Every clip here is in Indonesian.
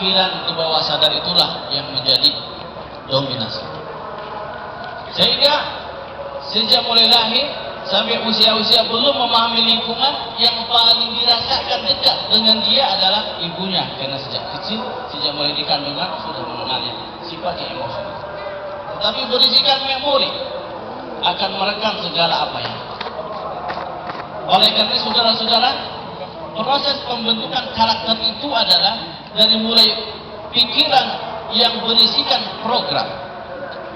pikiran ke bawah sadar itulah yang menjadi dominasi. Sehingga sejak mulai lahir sampai usia-usia belum memahami lingkungan, yang paling dirasakan dekat dengan dia adalah ibunya, karena sejak kecil, sejak mulai dikandungan sudah mengenalnya sifatnya emosi. Tetapi berisikan memori akan merekam segala apa yang. Oleh karena saudara-saudara, proses pembentukan karakter itu adalah dari mulai pikiran yang berisikan program.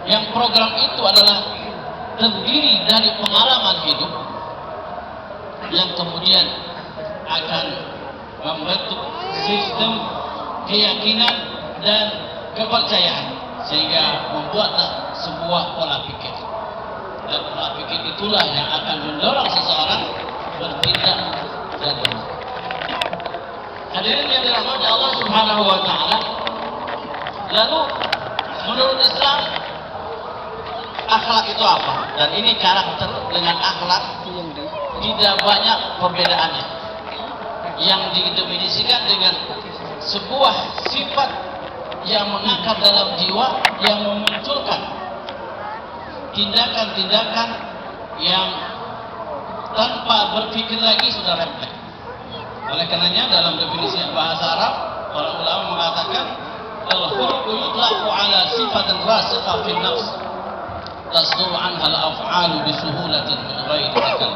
Yang program itu adalah terdiri dari pengalaman hidup yang kemudian akan membentuk sistem keyakinan dan kepercayaan sehingga membuatlah sebuah pola pikir. Dan pola pikir itulah yang akan mendorong seseorang bertindak dan berbuat. Hadirin yang dirahmati Allah Subhanahu wa taala. Lalu menurut Islam akhlak itu apa? Dan ini karakter dengan akhlak tidak banyak perbedaannya. Yang didefinisikan dengan sebuah sifat yang mengakar dalam jiwa, yang memunculkan tindakan-tindakan yang tanpa berpikir lagi sudah refleks. Oleh karenanya dalam definisi bahasa Arab, para ulama mengatakan al-khuluqu yutlaqu ala sifatin rasikhah fi nafs tasdur anha al-af'alu bi suhulatin min ghairi takalluf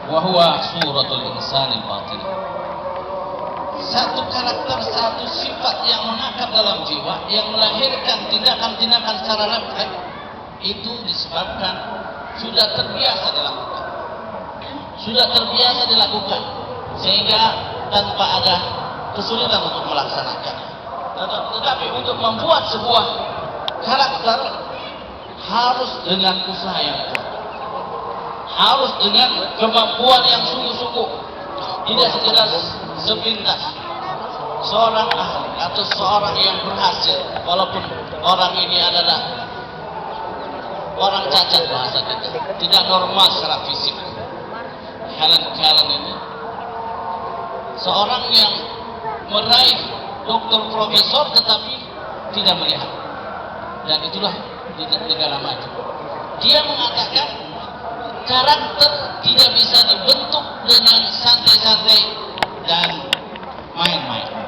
wa huwa suratul insanil batin. Satu karakter, satu sifat yang mengakar dalam jiwa, yang melahirkan tindakan-tindakan secara refleks, itu disebabkan sudah terbiasa dilakukan, sehingga tanpa ada kesulitan untuk melaksanakannya. Tetapi untuk membuat sebuah karakter harus dengan usaha yang kuat, harus dengan kemampuan yang sungguh-sungguh, tidak sekedar sepintas. Seorang ahli atau seorang yang berhasil, walaupun orang ini adalah orang cacat bahasa kita, tidak normal secara fisik, Helen ini seorang yang meraih doktor profesor tetapi tidak melihat, dan itulah di negara maju. Dia mengatakan karakter tidak bisa dibentuk dengan santai-santai dan main-main,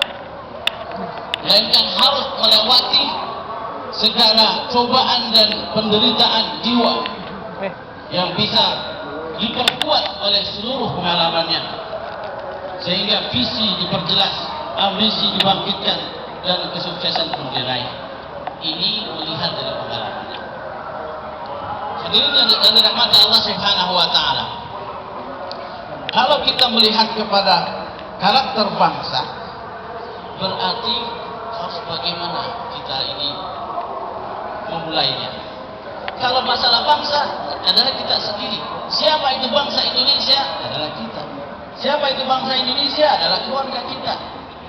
melainkan harus melewati segala cobaan dan penderitaan jiwa yang bisa diperkuat oleh seluruh pengalamannya, sehingga visi diperjelas, ambisi dibangkitkan, dan kesuksesan pun diraih. Ini melihat dari pengalamannya. Hadirin yang dirahmati Allah Subhanahu wa taala. Kalau kita melihat kepada karakter bangsa, berarti harus bagaimana kita ini memulainya. Kalau masalah bangsa adalah kita sendiri. Siapa itu bangsa Indonesia? Adalah kita. Siapa itu bangsa Indonesia? Adalah keluarga kita.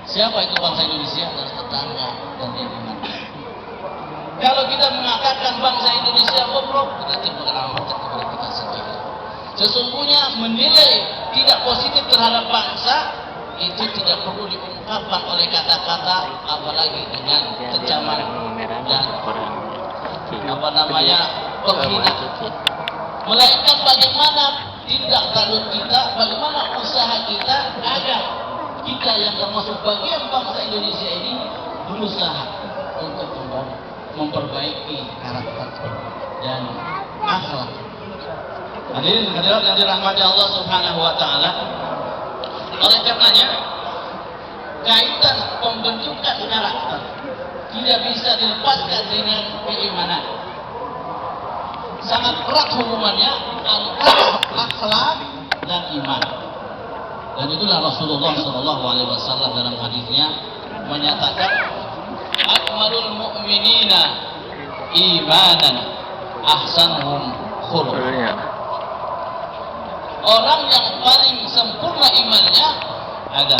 Siapa itu bangsa Indonesia? Adalah tetangga dan lingkungan. Kalau kita mengatakan bangsa Indonesia bobrok, berarti pengalaman kepada kita sendiri. Sesungguhnya menilai tidak positif terhadap bangsa itu tidak perlu diungkapkan oleh kata-kata, apalagi dengan kecaman dan penghinaan. Melainkan bagaimana tindak tanduk kita, bagaimana usaha kita agar kita yang termasuk bagian bangsa Indonesia ini berusaha untuk memperbaiki karakter dan akhlak. Hadirin hadirat yang dirahmati Allah Subhanahu wa taala. Oleh karenanya, kaitan pembentukan karakter tidak bisa dilepaskan dengan keimanan. Sangat erat hubungannya antara akhlak dan iman. Dan itulah Rasulullah SAW dalam hadisnya menyatakan, akmalul mu'minina imanan ahsanuhum khuluqan. Orang yang paling sempurna imannya adalah